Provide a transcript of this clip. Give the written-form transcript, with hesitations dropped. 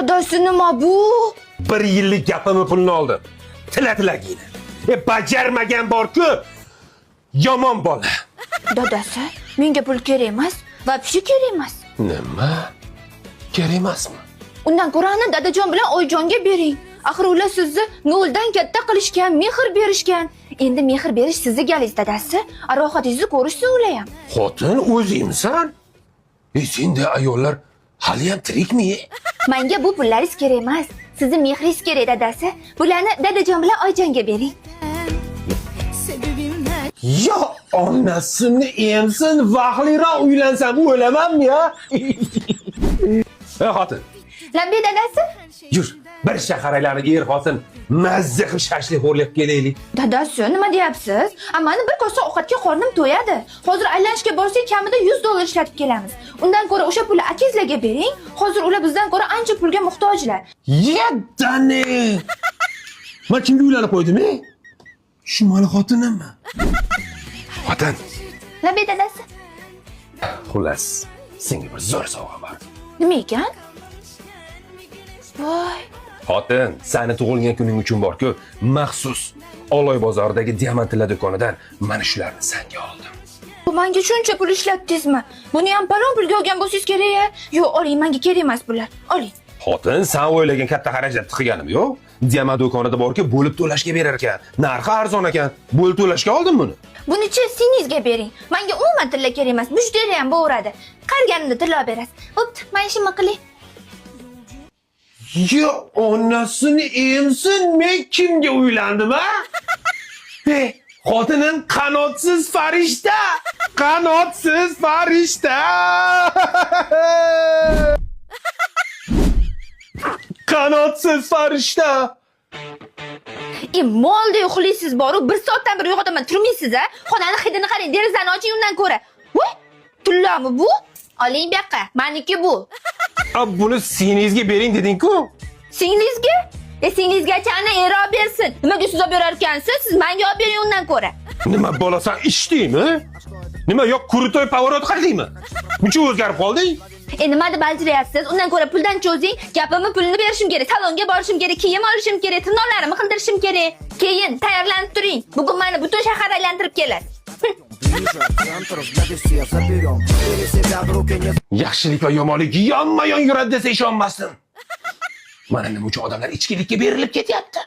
Dadasi nima bu? 1 yillik gapimni pulni oldim. Tila-tilagina. Bajarmagan bor-ku, yomon bola. Dadasi, menga pul kerak emas, vobshe kerak emas. Nima? Kerak emasmi? Undan ko'ra ana dadajon bilan oyijonga bering. Axir ular sizni noldan katta qilishgan, mehr berishgan. Endi mehr berish sizni galingiz dadasi. Rohatingizni ko'rishsin ular ham. Xotin o'zingsan? Senda ayollar hali ham tirikmi? Menga bu pullaringiz kerak emas. Sizni mehringiz kerak dadasi. Bularni dadajon bilan oyijonga bering. Ya onasini emsin, vaqtliroq uylansam o'lamanmi ya? Xotin, Labbi dadasi? yur, bir shahar aylanib xotin mazza qilib shashlik xo'rlab kelaylik. Dadasi, nima deyapsiz? Mani bir kosa ovqatga qornim to'yadi. Hozir aylanishga borsak kamida $100 ishlatib kelamiz. Undan ko'ra o'sha pulni akangizlarga bering. Hozir ular bizdan ko'ra ancha pulga muhtojlar. Yedani! Men kimga uylanib qo'ydim, Shu mani xotinimmi? Xotin, Labbi dadasi. xullas, senga bir zo'r sovg'a bor. Nima ekan? Voy, Xotin, seni tug'ilgan kuning uchun bor-ku, maxsus Oloy bozoridagi diamantlar do'konidan mana shularni senga oldim. bu menga shuncha pul ishlatdingizmi? Buni ham palon pulga olgan bo'lsangiz kerak-a? Yo'q, oling, menga kerak emas bular. Oling. Xotin, sen o'ylagan katta xarajatni qilganim yo'q. Diamant do'konida bor-ku, bo'lib to'lashga berar ekan. Narxi arzon ekan. Bo'lib to'lashga oldim buni. Buni-chi singizga bering. Menga umuman tilla kerak emas. Mushtari ham bo'radi. Qarganimda tilla berasiz. Bo'pti, men ishimni qilay. Ya onasini emsin, men kimga uylandim, ha? Xotinim qanotsiz farishta. Qanotsiz farishta. Qanotsiz farishta. Molda uxlaysiz boru, 1 soatdan bir uyg'otaman, turmaysiz a? Xonani hidini qarang, derazani oching undan ko'ra. Voy, tullami bu? Oling bu yoqqa, meniki bu. Buni singlingizga bering deding-ku. Singlizga? Singlizgacha ana erob bersin. Nimaga siz olib berar ekansiz? Siz menga olib bering undan ko'ra. Nima bo'lasan ishdingmi? Nima yo'q kurutoy pavorot qildingmi? Muncha o'zgarib qolding? Nima deb aljiryapsiz? Undan ko'ra puldan cho'zing. Gapimni pulini berishim kerak, salonga borishim kerak, kiyim olishim kerak, tirnoqlarimni qildirishim kerak. Keyin tayyorlanib turing. Bugun meni butun shahar aylantirib kelasiz. Yaxshilik va yomonlik yonma-yon yuradi desa ishonmasdim. Mana nima uchun odamlar ichkilikka berilib ketyapti?